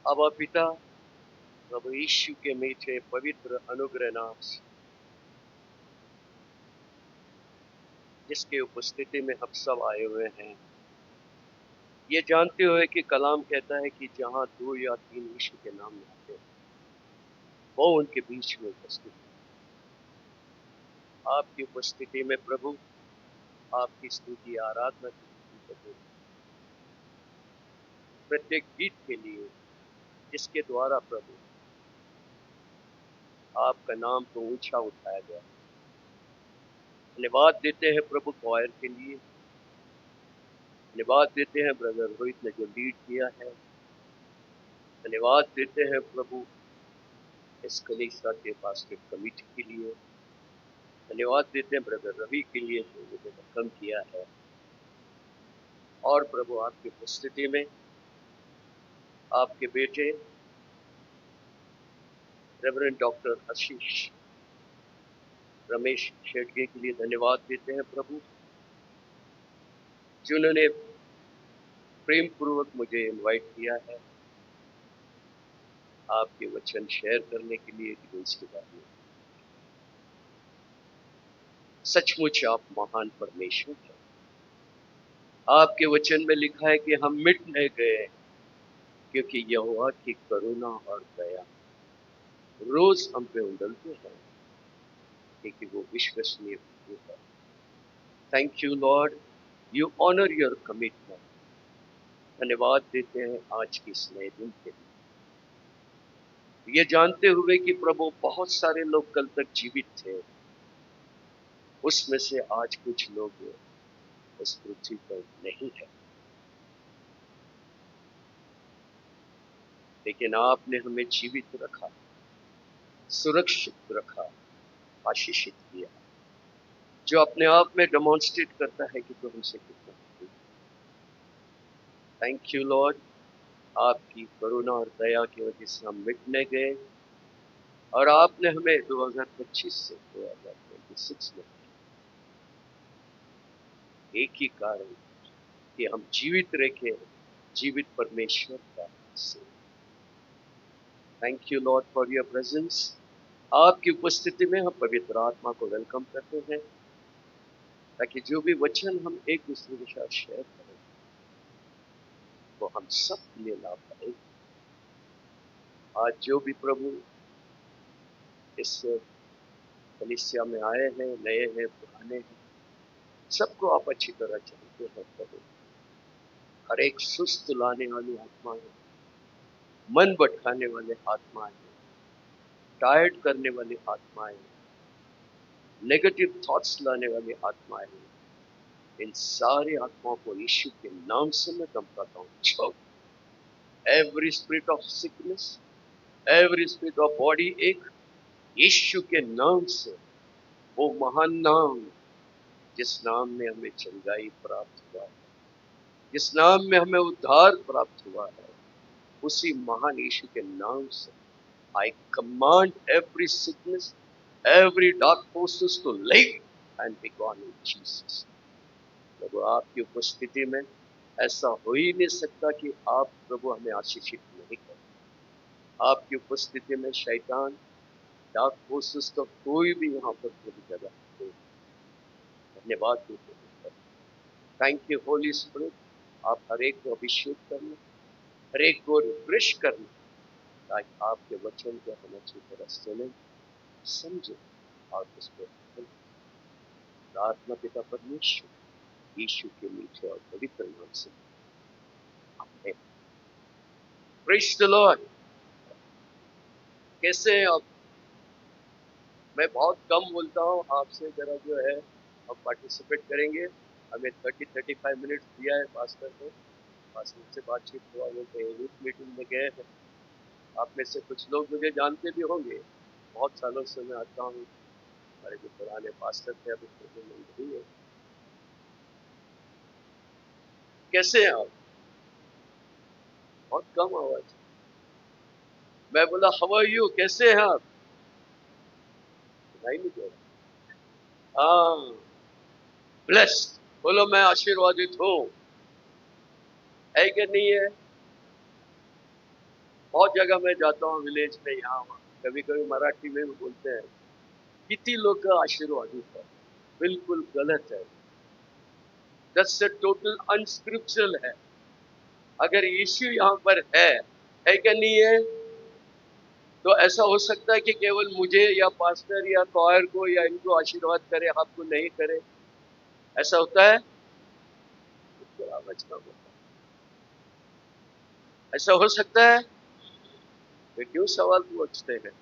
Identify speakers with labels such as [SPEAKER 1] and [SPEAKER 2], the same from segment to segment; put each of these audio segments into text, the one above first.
[SPEAKER 1] अब पिता, प्रभु यीशु के मीठे पवित्र अनुग्रह नाम से, जिसके उपस्थिति में हम सब आए हुए हैं, ये जानते हुए कि कलाम कहता है कि जहां 2 या 3 यीशु के नाम में आते हैं, वो उनके बीच में उपस्थित है। आपकी उपस्थिति में प्रभु आपकी स्तुति आराधना की प्रत्येक गीत के लिए, जिसके द्वारा प्रभु आपका नाम को ऊंचा उठाया गया। धन्यवाद देते हैं प्रभु क्वायर के लिए, धन्यवाद देते हैं ब्रदर रोहित ने जो लीड किया है, धन्यवाद देते हैं प्रभु इस कलीसिया के पास्टर कमेटी के लिए, धन्यवाद देते हैं ब्रदर रवि के लिए जो मुझे वेलकम किया है। और प्रभु आपकी उपस्थिति में आपके बेटे रेवरेंड डॉक्टर आशीष रमेश शेट्टे के लिए धन्यवाद देते हैं प्रभु, जिन्होंने प्रेम पूर्वक मुझे इनवाइट किया है आपके वचन शेयर करने के लिए डिवोर्स के बारे में। सचमुच आप महान परमेश्वर हैं। आपके वचन में लिखा है कि हम मिट नहीं गए, क्योंकि यहोवा की करुणा और दया रोज हम पे उंडलते हैं, क्योंकि वो विश्वसनीय है। Thank you lord, you honour your commitment. धन्यवाद देते हैं आज की इस नए दिन के लिए, ये जानते हुए कि प्रभु बहुत सारे लोग कल तक जीवित थे, उसमें से आज कुछ लोग इस पृथ्वी पर नहीं है, लेकिन आपने हमें जीवित रखा, सुरक्षित रखा, आशीषित किया, जो अपने आप में डेमोन्स्ट्रेट करता है कि तो हमसे कितना। थैंक यू लॉर्ड, आपकी करुणा और दया की वजह से हम मिटने गए और आपने हमें 2025 से 2026 में एक ही कारण कि हम जीवित रखे, जीवित परमेश्वर का से। Thank you Lord for your presence. आपकी उपस्थिति में हम पवित्र आत्मा को वेलकम करते हैं, ताकि जो भी वचन हम एक दूसरे के साथ शेयर करें वो हम सब के लिए लाभदायक। आज जो भी प्रभु इस कलीसिया में आए हैं, नए हैं, पुराने हैं, सबको आप अच्छी तरह जानते हैं प्रभु। हर एक सुस्त लाने वाली आत्मा है, मन भटकाने वाले आत्मा है, टायर्ड करने वाली आत्माएं, नेगेटिव थॉट्स लाने वाली आत्माएं, इन सारी आत्माओं को यीशु के नाम से मैं कम करता हूँ। Every spirit of sickness, every spirit of body एक, यीशु के नाम से, वो महान नाम जिस नाम में हमें चंगाई प्राप्त हुआ है, जिस नाम में हमें उद्धार प्राप्त हुआ है, उसी महान यीशु के नाम से I command every sickness, every dark forces to leave and be gone in Jesus. प्रभु आपकी उपस्थिति में ऐसा हो ही नहीं सकता कि आप प्रभु हमें आशीषित नहीं करें। आपकी उपस्थिति में शैतान, डार्क फोर्सेस का कोई भी यहाँ पर प्रभु जगह नहीं। धन्यवाद देते हैं। थैंक यू होली स्पिरिट, आप हर एक को अभिषेक करना, हर एक को रिफ्रेश करना, ताकि आपके वचन को हम अच्छी तरह सुने, समझे और उस पर प्रार्थना पिता परमेश्वर यीशु के मीठे और पवित्र नाम से आमीन। Praise the Lord. कैसे हैं आप? मैं बहुत कम बोलता हूँ, आपसे जरा जो है हम पार्टिसिपेट करेंगे। हमें 30-35 मिनट्स दिया है पास्टर को। पास्टर से बातचीत हुआ, वो यूथ मीटिंग में गए हैं। आप में से कुछ लोग मुझे जानते भी होंगे, बहुत सालों से मैं आता हूँ। हमारे जो पुराने पास्टर थे अभी तो नहीं है। कैसे हैं आप? बहुत कम आवाज। मैं बोला हाउ आर यू, कैसे हैं आप? नहीं दे रहा। हाँ, ब्लेस्ड। बोलो मैं आशीर्वादित हूँ, है कि नहीं है? बहुत जगह मैं जाता हूँ विलेज में, यहाँ वहाँ, कभी कभी मराठी में भी बोलते हैं किती लोग आशीर्वाद है, बिल्कुल गलत है। दैट्स अ टोटल अनस्क्रिप्चरल है। अगर यीशु यहाँ पर है क्या नहीं है, तो ऐसा हो सकता है कि केवल मुझे या पास्टर या कॉयर को या इनको आशीर्वाद करे, आपको नहीं करे, ऐसा होता है? ऐसा हो सकता है? वे क्यों सवाल पूछते हैं?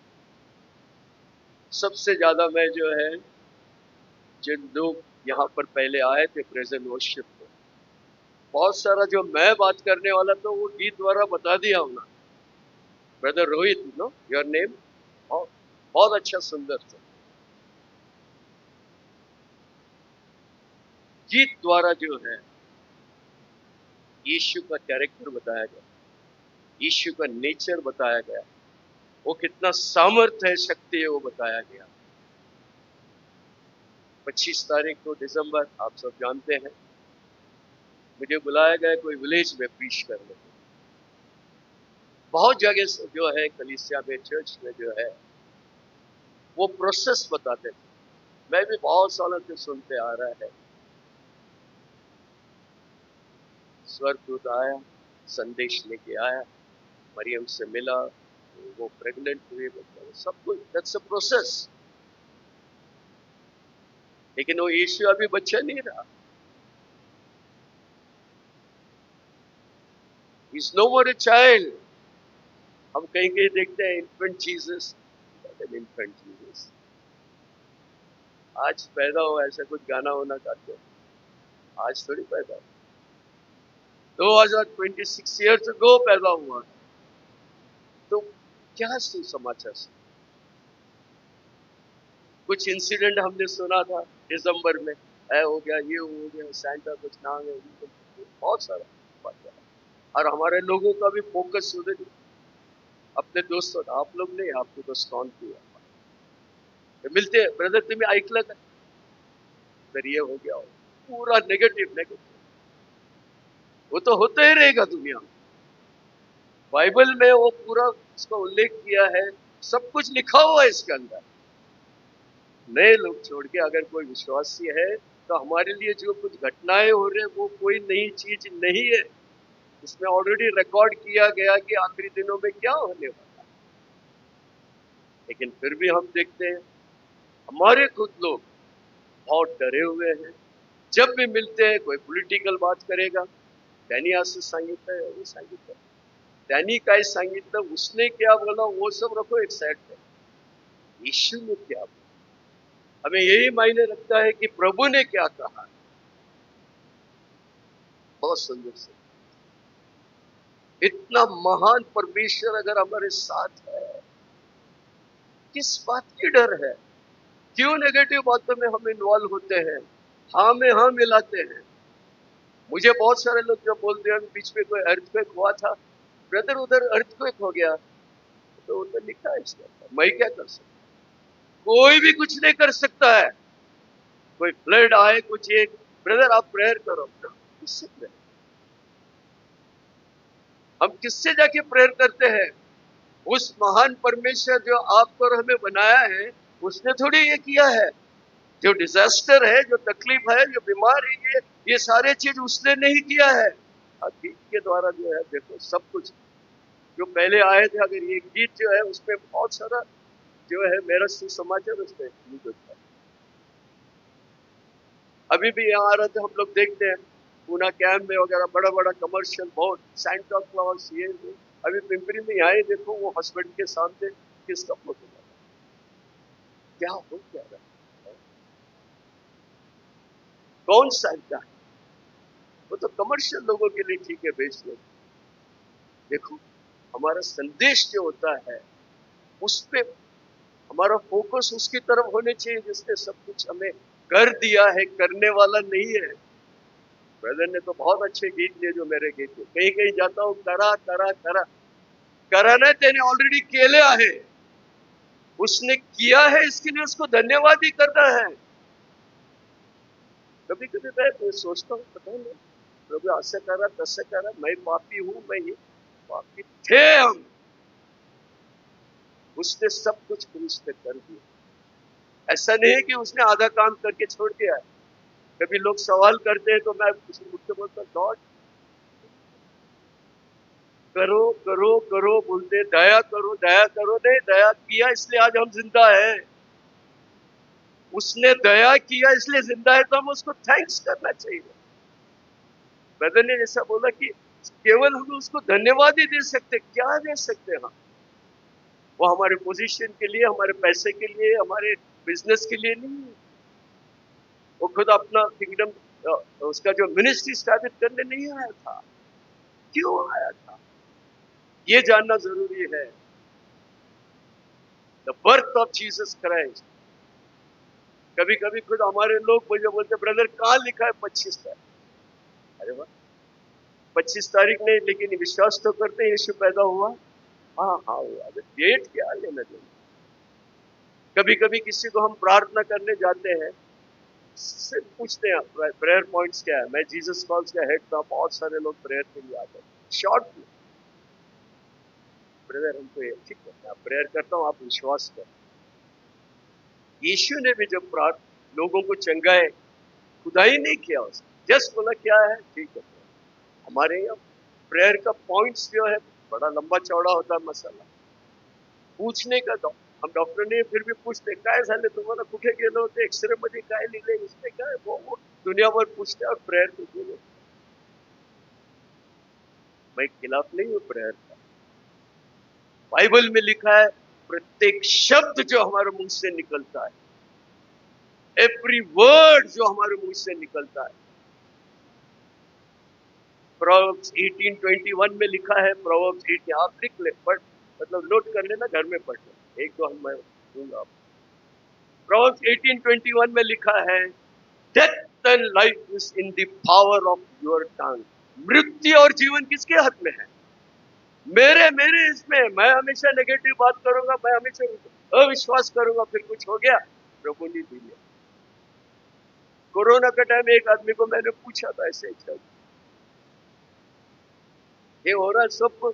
[SPEAKER 1] सबसे ज्यादा मैं जो है, जिन लोग यहाँ पर पहले आए थे प्रेजेंट वर्शिप में, बहुत सारा जो मैं बात करने वाला था वो गीत द्वारा बता दिया उन्होंने। Brother Rohit, know your name, बहुत अच्छा सुंदर था। गीत द्वारा जो है यीशु का कैरेक्टर बताया गया, यीशु का नेचर बताया गया, वो कितना सामर्थ्य है, शक्ति है, वो बताया गया। 25 तारीख को दिसंबर, आप सब जानते हैं, मुझे बुलाया गया कोई विलेज में प्रीच करने। बहुत जगह से जो है कलीसिया में, चर्च में जो है वो प्रोसेस बताते थे, मैं भी बहुत सालों से सुनते आ रहा है। स्वर्गदूत आया, संदेश लेके आया, मरियम से मिला, वो प्रेग्नेंट हुई, सब कुछ, दैट्स अ प्रोसेस। लेकिन वो यीशु अभी बच्चा नहीं रहा, is no more a child. हम कहीं कहीं देखते हैं इन्फेंट जीसस, इन्फेंट जीसस आज पैदा हुआ, ऐसा कुछ गाना होना गाते हैं, आज थोड़ी पैदा हुआ, 2026 ईयर्स अगो पैदा हुआ। तो क्या समाचार से कुछ इंसिडेंट हमने सुना था दिसंबर में, हो गया, ये हो गया, सैंटा कुछ नाम है, बहुत सारा बात है। और हमारे लोगों का भी फोकस उधर, अपने दोस्तों, आप लोग नहीं, आपको तो स्टॉन किया मिलते, ब्रदर तुम्हें ऐकलं का, फिर ये हो गया, पूरा नेगेटिव नेगेटिव। वो तो होता ही रहेगा दुनिया में, बाइबल में वो पूरा उसका उल्लेख किया है, सब कुछ लिखा हुआ है इसके अंदर। नए लोग छोड़ के अगर कोई विश्वासी है, तो हमारे लिए जो कुछ घटनाएं हो रही है वो कोई नई चीज नहीं है, इसमें ऑलरेडी रिकॉर्ड किया गया कि आखिरी दिनों में क्या होने वाला है। लेकिन फिर भी हम देखते हैं हमारे खुद लोग बहुत डरे हुए हैं। जब भी मिलते हैं कोई पॉलिटिकल बात करेगा, त्यांनी असं सांगितलं, वो सांगितलं, त्यांनी काय सांगितलं, उसने क्या बोला, वो सब रखो एक साइड पे, यीशु ने क्या बोला। हमें यही मायने रखता है कि प्रभु ने क्या कहा। बहुत सुंदर से, इतना महान परमेश्वर अगर हमारे साथ है, किस बात की डर है? क्यों नेगेटिव बातों में हम इन्वॉल्व होते हैं, हाँ में हाँ मिलाते हैं? मुझे बहुत सारे लोग जो बोलते हैं बीच में कोई अर्थक्वेक हुआ था, ब्रदर उधर अर्थक्वेक हो गया, तो उधर लिखा है इसका, मैं क्या कर सकता? कोई भी कुछ नहीं कर सकता है। कोई फ्लड आए, कुछ एक, ब्रदर आप प्रेयर करो, किससे प्रेयर? हम किससे जाके प्रेयर करते हैं? उस महान परमेश्वर जो आपको और हमें बनाया है, उसने थोड़ी ये किया है। जो डिजास्टर है, जो तकलीफ है, जो बीमारी है, ये सारे चीज उसने नहीं किया है। गीत के द्वारा जो है, देखो सब कुछ जो पहले आए थे, अगर ये गीत जो है उसमें बहुत सारा जो है मेरा सुसमाचार उसमें यूज होता है। अभी भी यहाँ आ रहे थे हम लोग, देखते हैं पूना कैंप में वगैरह बड़ा बड़ा कमर्शियल, बहुत सैंटा क्लॉज, ये अभी पिंपरी में यहाँ ही देखो, वो हस्बैंड के सामने किसका फोटो, क्या हो क्या रहा है? कौन सैंटा है? वो तो कमर्शियल लोगों के लिए ठीक है, बेच लो। देखो हमारा संदेश जो होता है उस पे हमारा फोकस उसकी तरफ होने चाहिए, जिसने सब कुछ हमें कर दिया है, करने वाला नहीं है। ब्रदर ने तो बहुत अच्छे गीत दिए, जो मेरे गीत थे, कहीं कहीं जाता हूँ, करा करा करा करा नहीं, तेने ऑलरेडी केले आहे, उसने किया है, इसके लिए उसको धन्यवाद ही करना है। कभी कभी मैं तो सोचता हूँ, पता नहीं प्रभु ऐसे करा तैसे करा, मैं पापी हूँ, मैं ये पापी थे हम, उसने सब कुछ क्रूस पे कर दिया। ऐसा नहीं है कि उसने आधा काम करके छोड़ दिया है। कभी लोग सवाल करते हैं तो मैं मुझसे बोलता लॉर्ड करो करो करो बोलते, दया करो दया करो। नहीं, दया किया इसलिए आज हम जिंदा है। उसने दया किया इसलिए जिंदा है, तो हम उसको थैंक्स करना चाहिए। ब्रदर ने जैसा बोला कि केवल हम उसको धन्यवाद ही दे सकते, क्या दे सकते हम? वो हमारे पोजीशन के लिए, हमारे पैसे के लिए, हमारे बिजनेस के लिए नहीं। वो खुद अपना किंगडम, उसका जो मिनिस्ट्री स्थापित करने नहीं आया था। क्यों आया था ये जानना जरूरी है। The birth of Jesus Christ. कभी कभी खुद हमारे लोग मुझे बोलते, ब्रदर कहाँ लिखा है 25 तारीख? अरे वाह, 25 तारीख नहीं, लेकिन विश्वास तो करते हैं यीशु पैदा हुआ। हाँ हाँ हुआ, डेट क्या लेना देना। कभी कभी किसी को हम प्रार्थना करने जाते हैं, सिर्फ पूछते हैं प्रेयर पॉइंट्स क्या है। मैं जीसस कॉल्स का हेड था, बहुत सारे लोग प्रेयर के लिए आते हैं। शॉर्ट ब्रदर हमको ये ठीक है, मैं प्रेयर करता हूँ, आप विश्वास करें। यीशु ने भी जब लोगों को चंगाए, खुदा ही नहीं किया उसने, जस्ट बोला क्या है ठीक है। हमारे यहाँ प्रेयर का पॉइंट्स जो है बड़ा लंबा चौड़ा होता है मसाला। पूछने का हम डॉक्टर ने फिर भी पूछते, काय झाले तुम्हाला, कुठे गेले होते, एक्सरे मध्ये काय लिहिले, इसमें क्या है, वो दुनिया भर पूछते और प्रेयर को बोलो। मैं खिलाफ नहीं हूँ प्रेयर का। बाइबल में लिखा है प्रत्येक शब्द जो हमारे मुंह से निकलता है, एवरी वर्ड जो हमारे मुंह से निकलता है, प्रोवर्ब्स 18:21 में लिखा है। प्रोवर्ब्स 18 आप लिख ले, पढ़, मतलब नोट कर लेना, घर में पढ़ ले, एक दो हम मैं दूंगा। प्रोवर्ब्स 18:21 में लिखा है, death and life is in the power of your tongue. मृत्यु और जीवन किसके हाथ में है? मेरे मेरे इसमें। मैं हमेशा नेगेटिव बात करूंगा, मैं हमेशा अविश्वास करूंगा, फिर कुछ हो गया, प्रभु ने दिया। कोरोना के टाइम एक आदमी को मैंने पूछा था ऐसे, हे हो रहा सब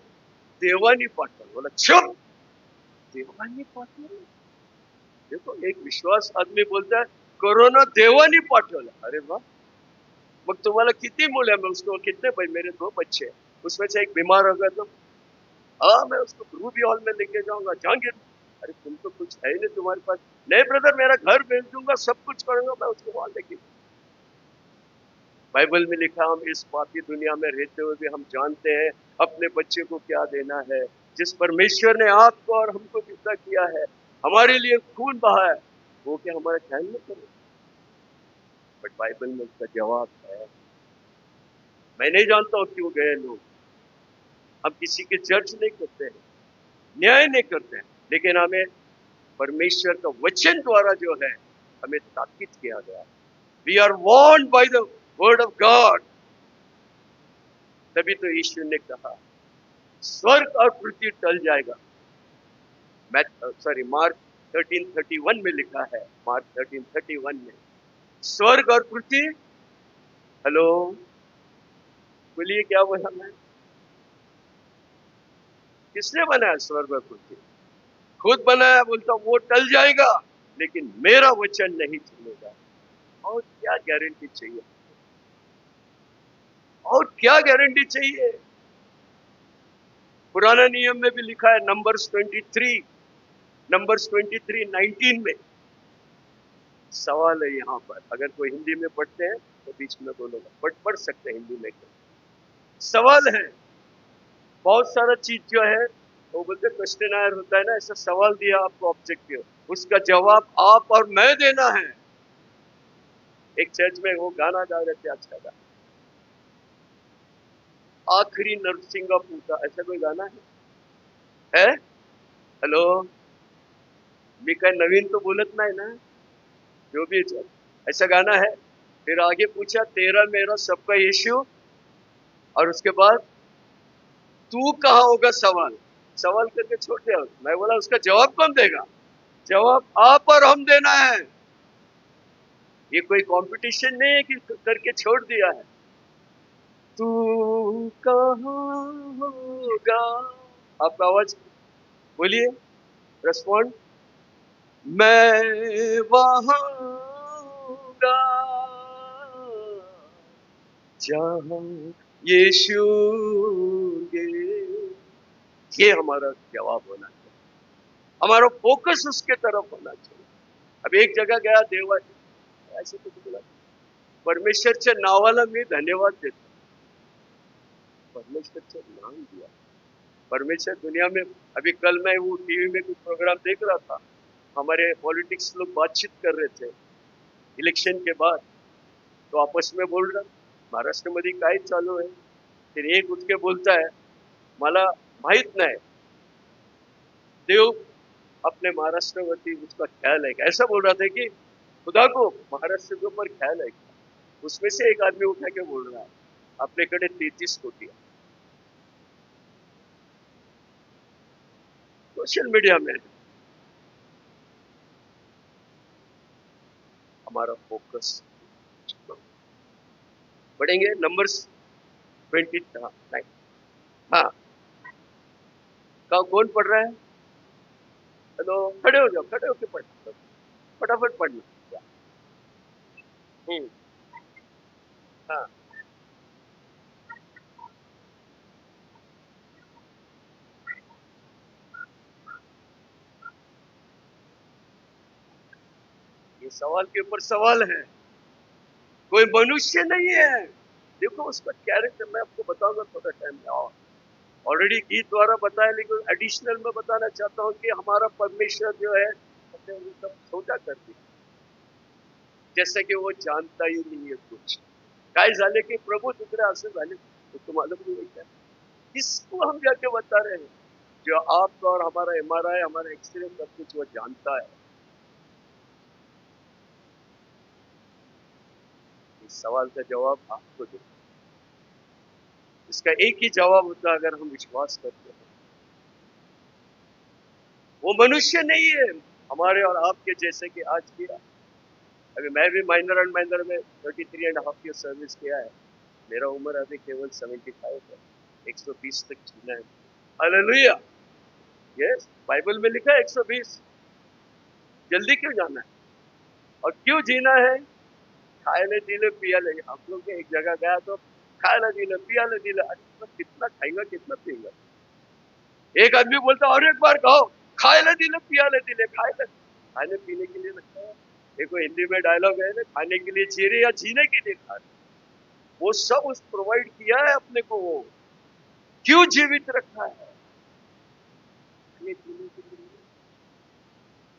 [SPEAKER 1] देवानी पाठवलं. बोला चुप, देवानी पाठवलं. देखो एक विश्वास आदमी बोलता है कोरोना देवानी पाठवलं. अरे वाह, मग तुम्हाला किती मुलं है? मैं उसको कितने भाई, मेरे 2 बच्चे हैं, उसमें से एक बीमार हो गया तो हाँ मैं उसको रूबी हॉल में लेके जाऊंगा, जहांगीर। अरे तुम तो कुछ है ही नहीं तुम्हारे पास। नहीं ब्रदर, मेरा घर भेज दूंगा, सब कुछ करूंगा, मैं उसको वहां लेके। बाइबल में लिखा, हम इस पापी दुनिया में रहते हुए भी हम जानते हैं अपने बच्चे को क्या देना है। जिस परमेश्वर ने आपको और हमको पैदा किया है, हमारे लिए खून बहा है, वो क्या हमारा ख्याल नहीं करे? बट बाइबल में उसका जवाब है। मैं नहीं जानता हूँ क्यों गए लोग। हम किसी के जज नहीं करते हैं, न्याय नहीं करते हैं, लेकिन हमें परमेश्वर का वचन द्वारा जो है हमें ताकीद किया गया। We are warned by the word of God. तभी तो यीशु ने कहा स्वर्ग और पृथ्वी टल जाएगा। मार्क 13:31 में लिखा है, मार्क 13:31 में स्वर्ग और पृथ्वी, हेलो बोलिए क्या बोला मैं? किसने बनाया स्वर्ग और पृथ्वी? खुद बनाया। बोलता वो टल जाएगा लेकिन मेरा वचन नहीं चलेगा। और क्या गारंटी चाहिए? और क्या गारंटी चाहिए? पुराना नियम में भी लिखा है, नंबर्स 23:19 में। सवाल है यहाँ पर, अगर कोई हिंदी में पढ़ते हैं तो बीच में बोलूंगा, पढ़ सकते हैं हिंदी में। सवाल है, बहुत सारा चीज जो है वो बोलते क्वेश्चन आयर होता है ना, ऐसा सवाल दिया आपको ऑब्जेक्टिव, उसका जवाब आप और मैं देना है। एक चर्च में वो गाना गा रहे थे, अच्छा गाना, आखिरी नरसिंगा पूता, ऐसा कोई गाना है? हेलो, मी काय नवीन तो बोलत नाही ना, जो भी ऐसा गाना है। फिर आगे पूछा तेरा मेरा सबका यीशु, और उसके बाद तू कहाँ होगा? सवाल सवाल करके छोड़ दिया। मैं बोला उसका जवाब कौन देगा? जवाब आप और हम देना है। ये कोई कंपटीशन नहीं है कि करके छोड़ दिया है। तू कहाँ होगा? आपका आवाज बोलिए। रेस्पॉन्ड, मैं वहां आऊंगा जहां यीशु होंगे। ये हमारा जवाब होना चाहिए, हमारा फोकस उसके तरफ होना चाहिए। अब एक जगह गया देवा ऐसे तो बोला, परमेश्वरच्या नावाला मी धन्यवाद देतो, परमेश्वरचं नाम दिया। परमेश्वर दुनिया में, अभी कल मैं वो टीवी में कुछ प्रोग्राम देख रहा था, हमारे पॉलिटिक्स लोग बातचीत कर रहे थे इलेक्शन के बाद, तो आपस में बोल रहा महाराष्ट्रामध्ये काय चालू आहे, फिर एक उठ के बोलता है मला माहित नाही देव अपने महाराष्ट्रवती उसका ख्याल है, ऐसा बोल रहा था कि खुदा को महाराष्ट्र के ऊपर ख्याल है। उसमें से एक आदमी उठा के बोल रहा है आपल्याकडे 33 कोटी है। सोशल मीडिया में हमारा फोकस पढ़ेंगे नंबर्स 29। हाँ, कौन पढ़ रहा है? हेलो, खड़े हो जाओ, खड़े होके पढ़ना, फटाफट पढ़ना। हम्म, हाँ, ये सवाल के ऊपर सवाल है, कोई मनुष्य नहीं है। देखो उसका कैरेक्टर मैं आपको बताऊंगा थोड़ा टाइम में, और ऑलरेडी गीत द्वारा बताया, लेकिन एडिशनल में बताना चाहता हूँ कि हमारा परमेश्वर जो है हमने वो सब छोटा कर दिया, जैसे कि वो जानता ही नहीं है कुछ। काय झाले की प्रभू तिकडे असं झाले, तो तुम्हाला भी नहीं क्या, किसको हम जाके बता रहे हैं? जो आपका और हमारा MRI, हमारा एक्सरे, सब कुछ वो जानता है। इस सवाल का जवाब आपको दे, इसका एक ही जवाब होता है, अगर हम विश्वास करते हैं वो मनुष्य नहीं है हमारे और आपके जैसे कि आज किया। अभी मैं भी माइनर एंड माइनर में 33.5 ईयर सर्विस किया है, मेरा उम्र अभी केवल 75 है, 120 तक जीना है। हालेलुया, यस, बाइबल में लिखा है 120। जल्दी क्यों जाना है और क्यों जीना है? खायले दिले पियाले, हम लोग एक जगह गया तो खायला दिले पियाले दिले, अरे तो कितना खाएगा कितना पिएगा। एक आदमी बोलता और एक बार कहो, खायला दिले पियाले दिले, खायला खाने पीने के लिए लगता है। देखो हिंदी में डायलॉग है ना, खाने के लिए जी रहे या जीने के लिए खा रहे, वो सब उस प्रोवाइड किया है अपने को, वो क्यों जीवित रखा है? खाने पीने के लिए।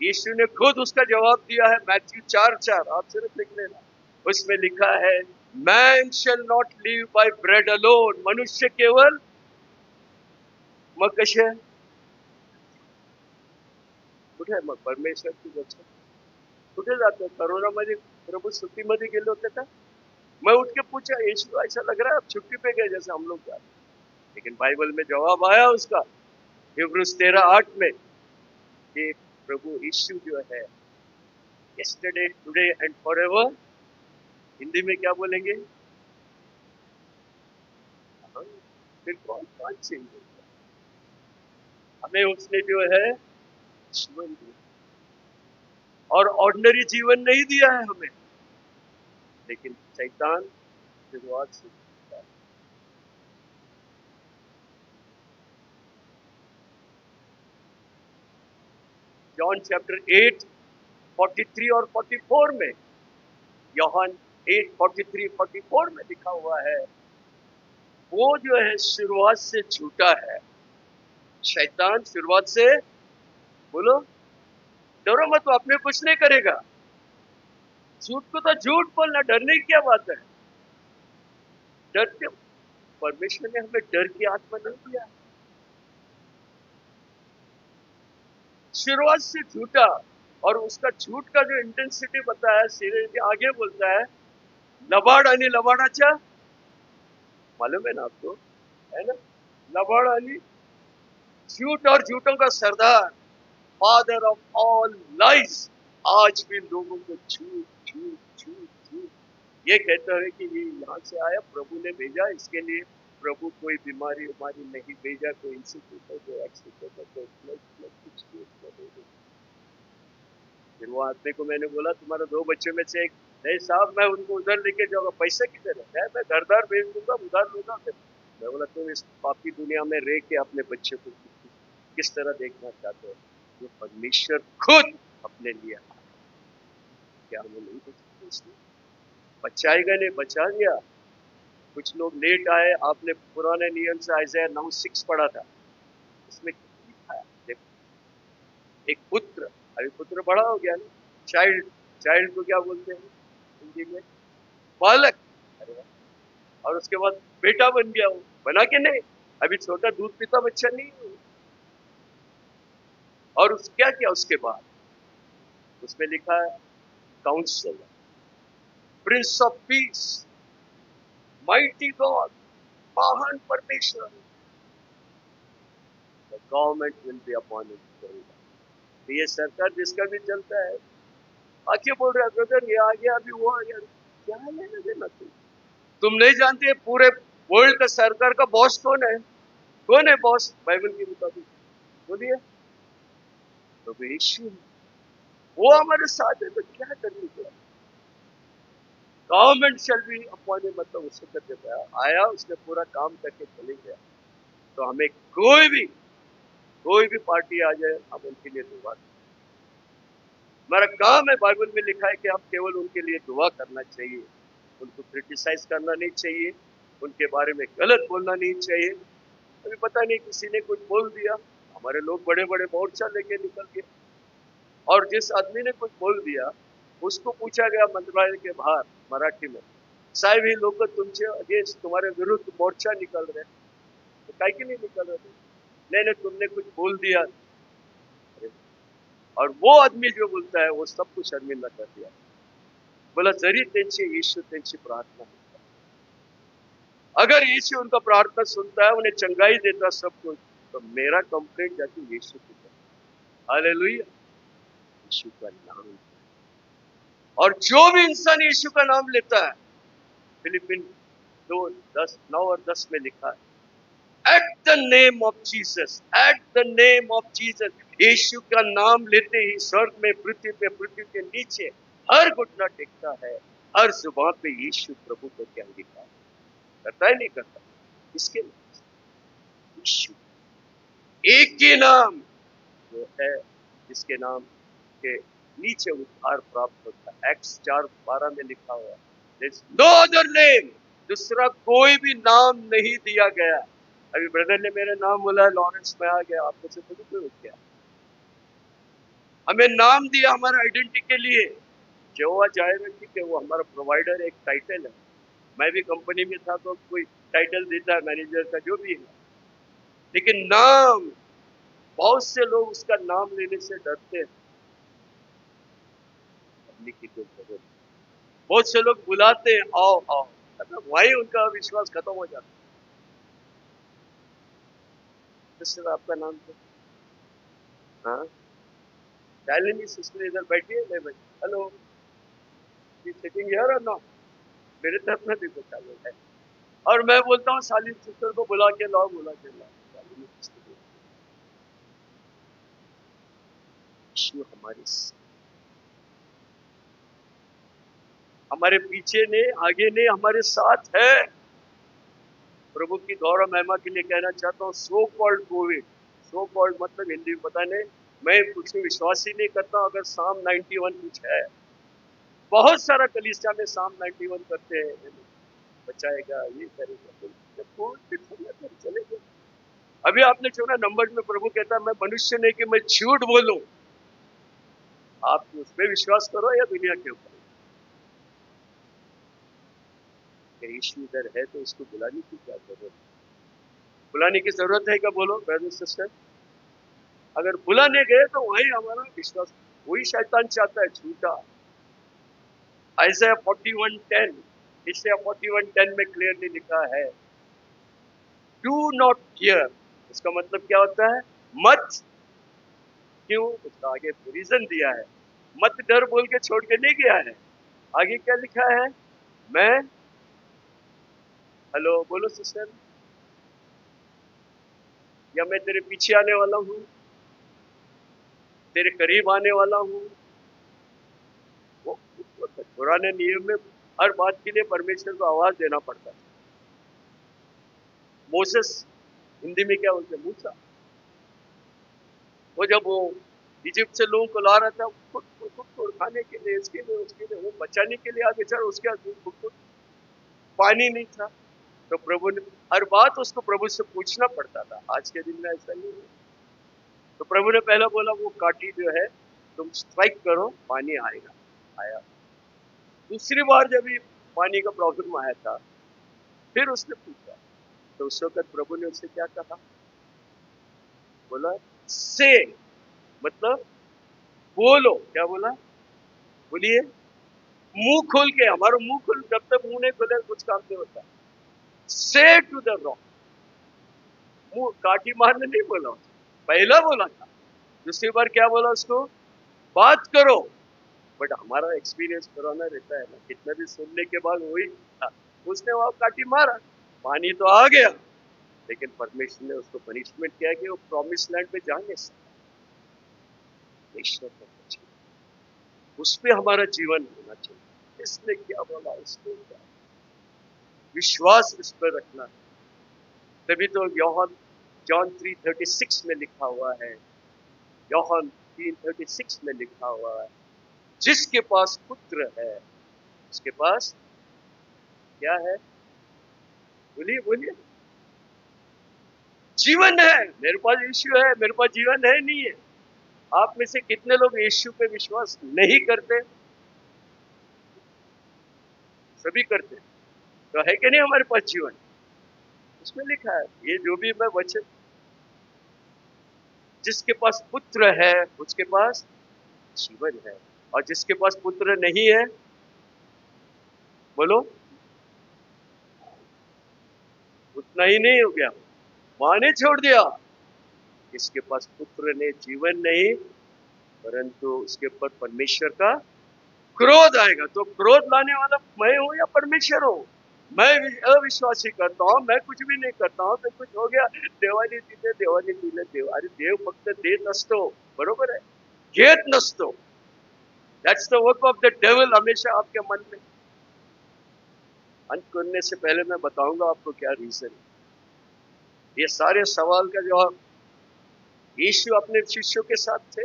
[SPEAKER 1] यीशु ने खुद उसका जवाब दिया है, मैथ्यू 4:4, आप सिर्फ लिख लेना, उसमें लिखा है man shall not live by bread alone, मनुष्य केवल, मग कसे कुठे आहे मग परमेश्वरची वचन? कुठे जातो? कोरोनामध्ये प्रभु सुट्टीमध्ये गेले होते का? मैं उठ के पूछा यीशु ऐसा लग रहा है आप छुट्टी पे गए जैसे हम लोग जाते, लेकिन बाइबल में जवाब आया उसका हिब्रूज 13:8 में कि प्रभु यीशु जो है yesterday today and forever, Hindi में क्या बोलेंगे? हाँ, फिर कौन कौन चाहिए? हमें उसने जो है जीवन दिया, और ऑर्डिनरी जीवन नहीं दिया है हमें, लेकिन शैतान शुरुआत से, जॉन चैप्टर 8:43 और 44 में, यूहन्ना 8:43-44 में लिखा हुआ है, वो जो है शुरुआत से झूठा है। शैतान शुरुआत से, बोलो, डरो मत, वो अपने कुछ नहीं करेगा। झूठ को तो झूठ बोलना, डरने की क्या बात है? डर के, परमेश्वर ने हमें डर की आत्मा नहीं दिया। शुरुआत से झूठा, और उसका झूठ का जो इंटेंसिटी बताया, सीधे आगे बोलता है लबाड आणि लबाडाच्या, मालूम है ना आपको, है ना, लबाड़ आणि झूठ और झूठों का सरदार, फादर ऑफ ऑल लाइज, आज भी लोगों को झूठ झूठ झूठ झूठ ये कहता है कि ये यहाँ से आया, प्रभु ने भेजा, इसके लिए प्रभु कोई बीमारी उमारी नहीं भेजा, कोई इंस्टीट्यूट है, कोई एक्सीडेंट है, कोई कुछ भी उसमें नहीं भेजा। फिर वो आदमी को मैंने बोला तुम्हारे 2 बच्चों में से एक, नहीं साहब मैं उनको उधर लेके जाऊंगा, पैसे किधर है? मैं घरदार भेज दूंगा, उधार लूंगा फिर। मैं बोला तुम इस पापी दुनिया में रह के अपने बच्चे को किस तरह देखना चाहते हो? जो परमेश्वर खुद अपने लिए आया, क्या हमें नहीं बचा सकते इसलिए? बचाएगा नहीं, बचा दिया। कुछ लोग लेट आए, आपने पुराने नियम से आइज़ाया 9:6 पढ़ा था, उसमें लिखा है देखो, एक पुत्र, अभी पुत्र बड़ा हो गया ना, चाइल्ड, चाइल्ड को क्या बोलते हैं हिंदी में? बालक। अरे वाह। और उसके बाद बेटा बन गया, वो बना के नहीं, अभी छोटा दूध पीता बच्चा नहीं है। और उस क्या किया उसके बाद? उसमें लिखा है counsellor, prince of peace, mighty God, महान परमेश्वर, the government will be upon him. तो ये सरकार जिसका भी चलता है, आके बोल रहा है ब्रदर ये आ गया, अभी वो आ गया, क्या लेना देना तुम नहीं जानते पूरे वर्ल्ड का सरकार का बॉस कौन है? कौन है बॉस बाइबल के मुताबिक? बोलिए। तो यीशु, वो हमारे साथ है, तो क्या करने को? गवर्नमेंट शैल बी अपॉइंटेड, मतलब उससे कर देता है, आया उसने पूरा काम करके चले गया। तो हमें कोई भी पार्टी आ जाए, हम उनके लिए दुआ करें। हमारा काम है, बाइबल में लिखा है कि हम केवल उनके लिए दुआ करना चाहिए, उनको क्रिटिसाइज करना नहीं चाहिए, उनके बारे में गलत बोलना नहीं चाहिए। अभी पता नहीं किसी ने कुछ बोल दिया, हमारे लोग बड़े बड़े मोर्चा लेके निकल गए, और जिस आदमी ने कुछ बोल दिया उसको पूछा गया मंत्रालय के बाहर मराठी में, साहब ये लोग तुमसे अगेंस्ट, तुम्हारे विरुद्ध मोर्चा निकल रहे, तो काहे के नहीं निकल रहे थे? नहीं तुमने कुछ बोल दिया। और वो आदमी जो बोलता है वो सब कुछ शर्मिंदा कर दिया, बोला जरी त्यांची यीशु त्यांची प्रार्थना करता है। अगर यीशु उनका प्रार्थना सुनता है, उन्हें चंगाई देता है, सब कुछ, तो मेरा कंप्लेंट जाती यीशु को। हालेलुया, यीशु का नाम। और जो भी इंसान यीशु का नाम लेता है, फिलिपिन 2:9 और 10 में लिखा है, at the name of Jesus, at the name of Jesus, Yeshu का नाम लेते ही स्वर्ग में, पृथ्वी पे, पृथ्वी के नीचे हर घुटना टेकता है, हर जुबान पे यीशु प्रभु को क्या लिखा करता है, नहीं करता? इसके यीशु एक ही नाम जो है, जिसके नाम के नीचे उद्धार प्राप्त होता है। एक्स 4:12 में लिखा हुआ है, नो अदर नेम, दूसरा कोई भी नाम नहीं दिया गया। अभी ब्रदर ने मेरा नाम बोला है, लॉरेंस में आ गया, आपको से थोड़ी कोई क्या, हमें नाम दिया हमारा आइडेंटिटी के लिए। यहोवा जायरे, ठीक है, वो हमारा प्रोवाइडर, एक टाइटल है। मैं भी कंपनी में था तो कोई टाइटल देता है मैनेजर का, जो भी है, लेकिन नाम, बहुत से लोग उसका नाम लेने से डरते हैं। बहुत से लोग बुलाते हैं, आओ आओ, मतलब वही उनका विश्वास खत्म हो जाता है। सिस्टर आपका नाम क्या? हाँ, शालिनी सिस्टर इधर बैठिए, ले बैठिए। हेलो, सिटिंग हियर और नॉट? मेरे तरफ में देखो चालू है, और मैं बोलता हूँ शालिनी सिस्टर को बुला के लाओ, बुला के लाओ। शालिनी सिस्टर, यीशु हमारे पीछे ने, आगे ने, हमारे साथ है। प्रभु की गौरव महिमा के लिए कहना चाहता हूँ, so called Covid, so called मतलब हिंदी में पता नहीं, मैं कुछ विश्वास ही नहीं करता अगर साम 91 कुछ है। बहुत सारा कलीसिया में साम 91 करते हैं, बचाएगा, ये करेगा, कोविड चले गए। अभी आपने सुना नंबर में प्रभु कहता है, मैं मनुष्य नहीं कि मैं झूठ बोलूं। आप उस पर विश्वास करो या दुनिया के ऊपर? यीशु इधर है तो इसको बुलाने की क्या जरूरत है? बुलाने की जरूरत है क्या? बोलो ब्रदर सिस्टर। अगर बुलाने गए तो वही हमारा विश्वास, वही शैतान चाहता है झूठा। आइज़ाया 41:10, इसलिए 41:10 में क्लियरली लिखा है, डू नॉट फियर। इसका मतलब क्या होता है? मत। क्यों? उसका आगे रीजन दिया है, मत डर बोल के छोड़ के नहीं गया है। आगे क्या लिखा है? मैं, हेलो बोलो सिस्टर, या मैं तेरे पीछे आने वाला हूं, तेरे करीब आने वाला हूं। वो पुराने नियम में हर बात के लिए परमेश्वर को आवाज देना पड़ता है। मोसेस, हिंदी में क्या बोलते हैं, मूसा, वो जब वो इजिप्ट से लोगों को ला रहा था, खुद खाने के लिए, इसके लिए उसके लिए, वो बचाने के लिए आगे चढ़, उसके खुद पानी नहीं था, तो प्रभु ने हर बात उसको प्रभु से पूछना पड़ता था। आज के दिन में ऐसा नहीं है। तो प्रभु ने पहला बोला वो काठी जो है तुम स्ट्राइक करो, पानी आएगा। आया। दूसरी बार जब ये पानी का प्रॉब्लम आया था, फिर उसने पूछा, तो उस वक्त प्रभु ने उससे क्या कहा, बोला से, मतलब बोलो। क्या बोला, बोलिए। मुंह खोल के, हमारा मुंह खोल, जब तक मुंह नहीं खोले कुछ काम नहीं होता। से टू द रॉक, मुंह काठी मारने नहीं बोला, पहला बोला था। दूसरी बार क्या बोला उसको, बात करो। बट हमारा एक्सपीरियंस पुराना रहता है ना, कितना भी सुनने के बाद वही था। उसने वहां काठी मारा, पानी तो आ गया, लेकिन परमेश्वर ने उसको पनिशमेंट किया कि वो प्रॉमिस लैंड में जाने से ईश्वर को चाहिए, उस पर हमारा जीवन होना चाहिए। इसने क्या बोला, इसने क्या विश्वास इस पर रखना है। तभी तो यूहन्ना जॉन 3:36 में लिखा हुआ है, यूहन्ना 3:36 में लिखा हुआ है, जिसके पास पुत्र है उसके पास क्या है, बोलिए बोलिए, जीवन है। मेरे पास यीशु है, मेरे पास जीवन है नहीं है। आप में से कितने लोग यीशु पे विश्वास नहीं करते? सभी करते, तो है कि नहीं हमारे पास जीवन? उसमें लिखा है, ये जो भी मैं वचन, जिसके पास पुत्र है उसके पास जीवन है, और जिसके पास पुत्र नहीं है, बोलो, उतना ही नहीं हो गया, मां ने छोड़ दिया। जिसके पास पुत्र ने जीवन नहीं, परंतु उसके ऊपर परमेश्वर का क्रोध आएगा। तो क्रोध लाने वाला मैं हूं या परमेश्वर हूं? मैं अविश्वासी करता हूं, मैं कुछ भी नहीं करता हूं, तो कुछ हो गया, देवानी दिले, देवानी दिले, देव, अरे देव फक्त देत असतो, बरोबर है, घेत नसतो। That's the work of the devil, हमेशा आपके मन में। अंत करने से पहले मैं बताऊंगा आपको क्या रीजन है। ये सारे सवाल का जवाब यीशु अपने शिष्यों के साथ थे।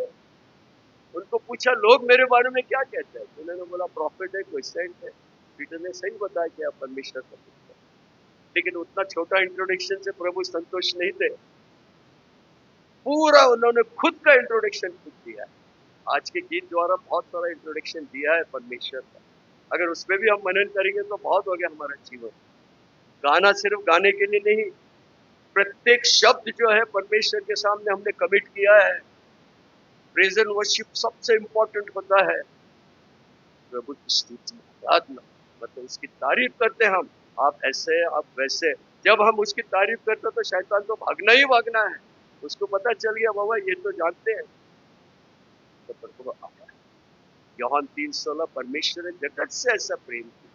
[SPEAKER 1] उनको पूछा लोग मेरे बारे में क्या कहते हैं, उन्होंने बोला प्रॉफिट है, कोई सेंट है। पीटर ने सही बताया कि आप परमेश्वर का पुत्र हैं। लेकिन उतना छोटा इंट्रोडक्शन से प्रभु संतोष नहीं थे, पूरा उन्होंने खुद का इंट्रोडक्शन खुद दिया है। आज के गीत द्वारा बहुत सारा इंट्रोडक्शन दिया है परमेश्वर का, अगर उसमें भी हम मनन करेंगे तो बहुत हो गया हमारा जीवन। गाना सिर्फ गाने के लिए नहीं, प्रत्येक शब्द जो है परमेश्वर के सामने हमने कमिट किया है। प्रेज एंड वर्शिप सबसे इंपॉर्टेंट होता है, प्रभु की स्तुति आराधना, मतलब उसकी तारीफ करते हैं हम, आप ऐसे आप वैसे। जब हम उसकी तारीफ करते तो शैतान तो भागना ही भागना है, उसको पता चल गया बाबा ये तो जानते हैं। तो प्रभु आया, यूहन्ना 3:16, परमेश्वर ने जगत से ऐसा प्रेम किया,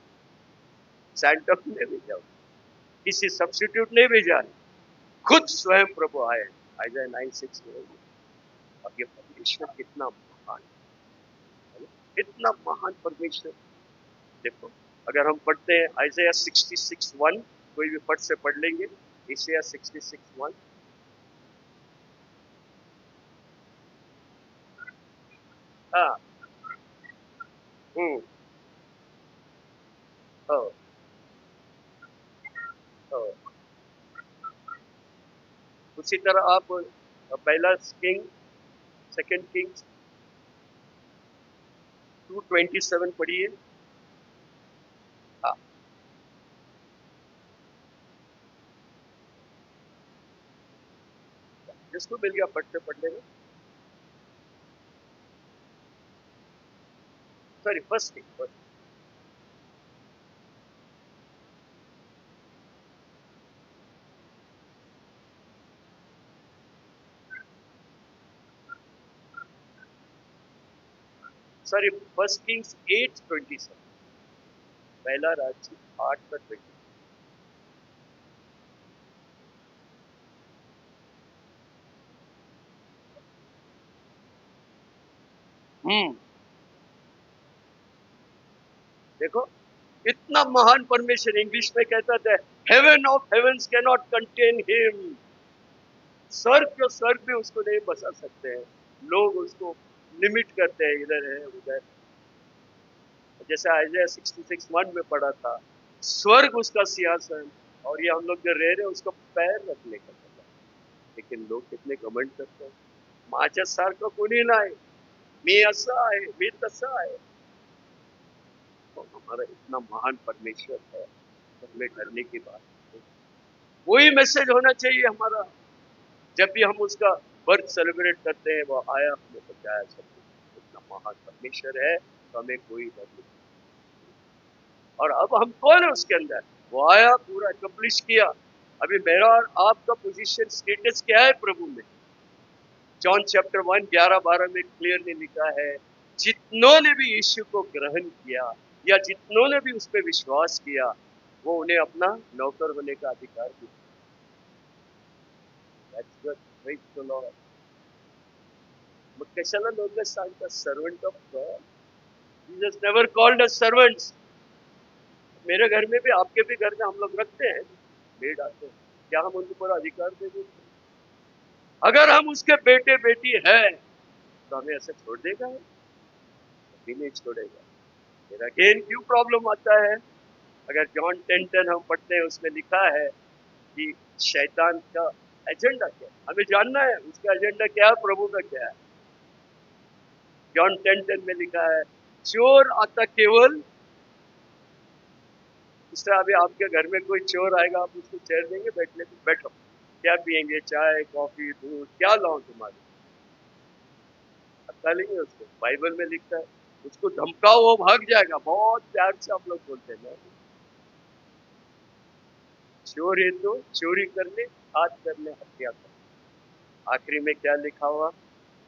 [SPEAKER 1] सैंटा ने भेजा, किसी सब्स्टिट्यूट नहीं भेजा, खुद स्वयं प्रभु आए। आइज़ाया 9:6 में। अब ये परमेश्वर कितना महान है, कितना महान परमेश्वर। देखो, अगर हम पढ़ते हैं आइज़ाया 66:1, कोई भी फट से पढ़ लेंगे, आइज़ाया 66:1। हाँ, हम्म, हाँ, हाँ। उसी तरह आप पहला किंग, सेकंड किंग 2:27 पढ़िए। हाँ, जिसको मिल गया फट से पढ़ लेगा। Sorry, first king. Sorry, first Kings 8:27, पहला राज्य 8 का 20। देखो, इतना महान परमेश्वर, इंग्लिश में कहता था heaven of heavens can not contain him. स्वर्ग के स्वर्ग भी उसको नहीं बसा सकते हैं। लोग उसको लिमिट करते हैं, इधर है उधर। जैसे आइज़ाया 66:1 में पढ़ा था, स्वर्ग उसका सिंहासन और ये हम लोग जो रह रहे हैं उसको पैर रखने का जगह। लेकिन लोग कितने घमंड करते हैं, माझ्यासारखं कोणी नाही, मी असा आहे, मी तसा आहे। तो हमारा इतना महान परमेश्वर है, तो हमें डरने की बात नहीं। वही मैसेज होना चाहिए हमारा। जब भी हम उसका बर्थ सेलिब्रेट करते हैं, वो आया, हमें बचाया, सब कुछ। इतना महान परमेश्वर है, तो हमें कोई डर नहीं। और अब हम कौन है उसके अंदर? वो आया, पूरा अकम्प्लिश किया। अभी मेरा और आपका पोजीशन, स्टेटस क्या है प्रभु में? जॉन चैप्टर 1 11-12 में क्लियरली लिखा है, जितनों ने भी यीशु को ग्रहण किया या जितनों ने भी उस पर विश्वास किया, वो उन्हें अपना नौकर होने का अधिकार दिया। That's good. Praise the Lord. मग कशाला लोक सांगतात servant of God? Jesus never called us servants. मेरे घर में भी, आपके भी घर में हम लोग रखते हैं, मेड आते हैं, क्या हम उनको पूरा अधिकार दे देते हैं? अगर हम उसके बेटे बेटी हैं तो हमें ऐसे छोड़ देगा? कभी नहीं छोड़ेगा। फिर अगेन क्यों प्रॉब्लम आता है? अगर जॉन 10:10 हम पढ़ते हैं, उसमें लिखा है कि शैतान का एजेंडा क्या है, हमें जानना है। उसका एजेंडा क्या है, प्रभु का क्या है? जॉन 10:10 में लिखा है, चोर आता केवल, इस तरह अभी आपके घर में कोई चोर आएगा, आप उसको चेयर देंगे बैठने को? बैठो, क्या पियेंगे, चाय कॉफी दूध, क्या लाऊं तुम्हारे? हत्या लेंगे उसको? बाइबल में लिखता है उसको धमकाओ वो भाग जाएगा। बहुत प्यार से आप लोग बोलते हैं ना, चोर है तो चोरी करने, हाथ करने, हत्या करने। आखिरी में क्या लिखा हुआ?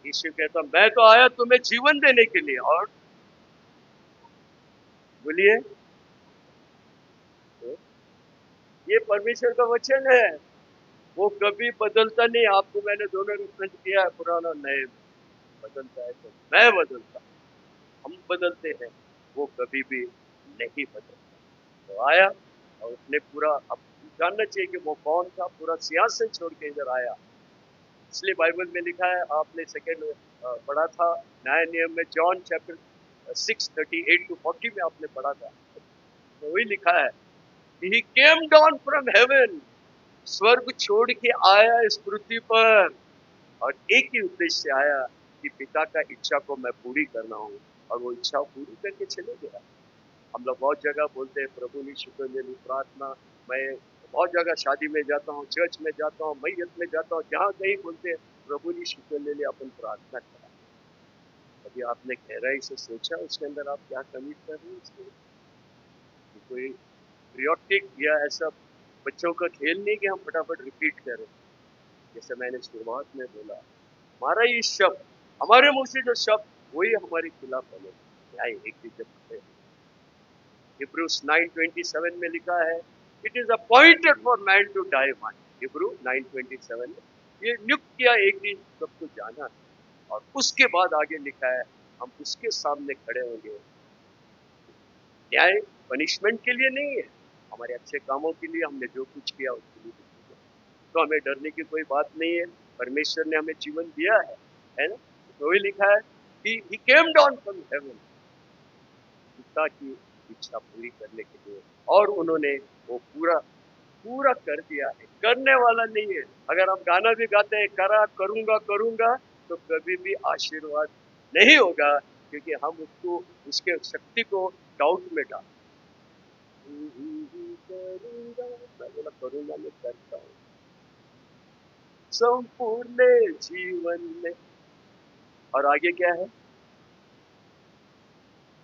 [SPEAKER 1] यीशु कहता, मैं तो आया तुम्हें जीवन देने के लिए। और बोलिए, तो ये परमेश्वर का वचन है, वो कभी बदलता नहीं। आपको मैंने दोनों रेफरेंस किया है, पुराना और नए में। बदलता है तो मैं बदलता, हम बदलते हैं, वो कभी भी नहीं बदलता। तो आया और उसने पूरा, अब जानना चाहिए कि वो कौन था, पूरा सिंहासन छोड़ के इधर आया। इसलिए बाइबल में लिखा है, आपने सेकेंड पढ़ा था नया नियम में, जॉन चैप्टर 6:38-40 में आपने पढ़ा था, तो वही लिखा है, ही केम डाउन फ्रॉम हेवन, स्वर्ग छोड़ के आया इस पृथ्वी पर, और एक ही उद्देश्य से आया कि पिता का इच्छा को मैं पूरी करना हूँ, और वो इच्छा पूरी करके चले गया। हम लोग बहुत जगह बोलते हैं प्रभु ने शुक्र ले ली प्रार्थना, मैं बहुत जगह शादी में जाता हूँ, चर्च में जाता हूँ, मैयत में जाता हूँ, जहाँ कहीं बोलते हैं प्रभु ने शुक्र ले लिया, अपन प्रार्थना करा। कभी आपने गहराई से सोचा उसके अंदर आप क्या कमी कर रहे हैं? उसके कोई प्रियोटिक या ऐसा बच्चों का खेल नहीं कि हम फटाफट रिपीट करें। जैसे मैंने शुरुआत में बोला, हमारा ये शब्द, हमारे मुंह से जो शब्द, वही हमारे खिलाफ बने। क्या एक भी जब हिब्रूज 9:27 में लिखा है, it is appointed for man to die once. Hebrews 9:27 में ये नियुक्त किया एक दिन सबको जाना है, और उसके बाद आगे लिखा है, हम उसके सामने खड़े होंगे। न्याय पनिशमेंट के लिए नहीं है, हमारे अच्छे कामों के लिए, हमने जो कुछ किया उसके लिए। तो हमें डरने की कोई बात नहीं है, परमेश्वर ने हमें जीवन दिया है ना? तो वही लिखा है कि ही केम डाउन फ्रॉम हेवन, पिता की इच्छा पूरी करने के लिए, और उन्होंने वो पूरा पूरा कर दिया है। करने वाला नहीं है। अगर हम गाना भी गाते हैं, करा करूंगा करूंगा, तो कभी भी आशीर्वाद नहीं होगा, क्योंकि हम उसको, उसके शक्ति को डाउट में डाल करूंगा, मैं बोला करूंगा, मैं करता हूँ संपूर्ण जीवन में। और आगे क्या है?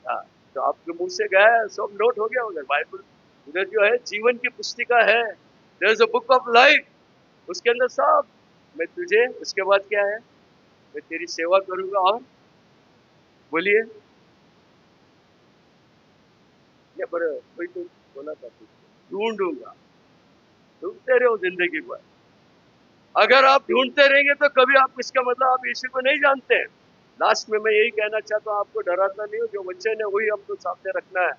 [SPEAKER 1] हाँ, तो आपके मुंह से गया, सब नोट हो गया उधर बाइबल, उधर जो है जीवन की पुस्तिका है, there is a book of life, उसके अंदर सब। मैं तुझे, उसके बाद क्या है, मैं तेरी सेवा करूंगा, और बोलिए, ये पर कोई तो बोला था, ढूंढूंगा। ढूंढते रहो जिंदगी भर। अगर आप ढूंढते रहेंगे तो कभी आप, इसका मतलब आप यीशु को नहीं जानते हैं। लास्ट में मैं यही कहना चाहता हूँ, आपको डराता नहीं हूँ, जो वचन है वही हमको सामने रखना है।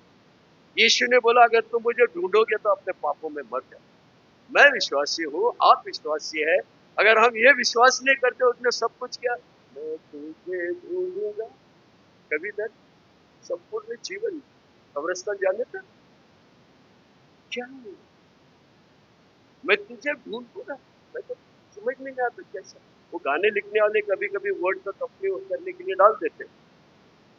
[SPEAKER 1] यीशु ने बोला अगर तुम मुझे ढूंढोगे तो अपने पापों में मर जाओ। मैं विश्वासी हूँ, आप विश्वासी है। अगर हम ये विश्वास नहीं करते उसने सब कुछ किया, मैं तुझे ढूंढूंगा कभी तक संपूर्ण जीवन कब्रिस्तान जाने तक, क्या मैं तुझे ढूंढूंगा। मैं तो समझ में नहीं आता कैसा। वो गाने लिखने वाले कभी कभी वर्ड का कंपनी करने के लिए डाल देते हैं।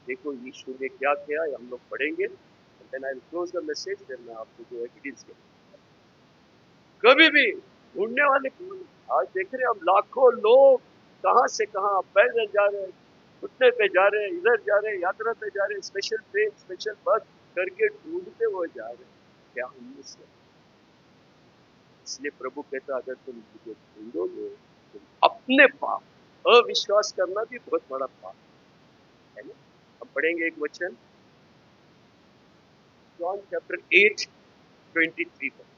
[SPEAKER 1] देखो यीशु ने क्या किया हम लोग पढ़ेंगे, then I will close the message, फिर मैं आपको जो एविडेंस के कभी भी ढूंढने वाले कौन है? आज देख रहे हैं हम लाखों लोग कहां से कहां पैदल जा रहे हैं, घुटने पे जा रहे हैं, इधर जा रहे हैं, यात्रा पे जा रहे हैं, स्पेशल ट्रेन स्पेशल बस करके ढूंढते हुए जा रहे हैं। क्या हम से? इसलिए प्रभु कहता अगर तुम मुझे ढूंढोगे, तुम अपने पाप, अविश्वास करना भी बहुत बड़ा पाप है ना। हम पढ़ेंगे एक वचन, जॉन चैप्टर 8:23 पर।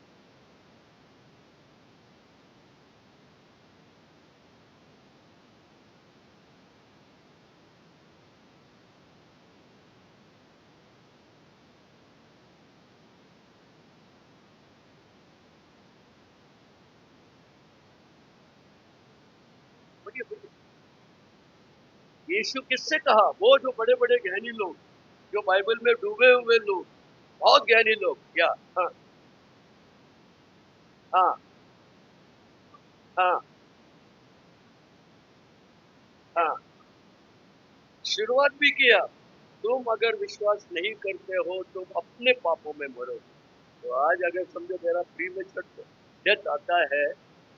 [SPEAKER 1] पढ़िए पढ़िए। यीशु किससे कहा? वो जो बड़े बड़े ज्ञानी लोग, जो बाइबल में डूबे हुए लोग, बहुत ज्ञानी लोग, क्या? हाँ हाँ हाँ हाँ। शुरुआत भी किया, तुम अगर विश्वास नहीं करते हो तुम अपने पापों में मरो। तो आज अगर समझो मेरा प्री में डेथ आता है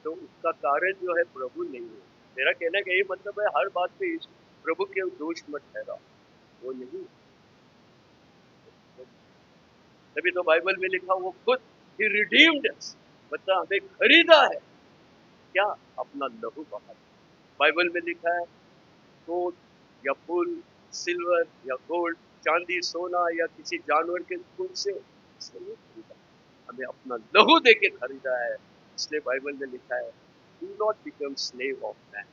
[SPEAKER 1] तो उसका कारण जो है प्रभु नहीं है। मेरा कहने का यही मतलब है, हर बात पे प्रभु के दोष मत ठहराओ, वो नहीं। तभी तो बाइबल में लिखा वो खुद ही रिडीम्ड, मतलब हमें खरीदा है, क्या? अपना लहू बहा। बाइबल में लिखा है गोल्ड या फूल, सिल्वर या गोल्ड, चांदी सोना या किसी जानवर के खून से इसने नहीं खरीदा, हमें अपना लहू दे के खरीदा है। इसलिए बाइबल में लिखा है do not become slave of man,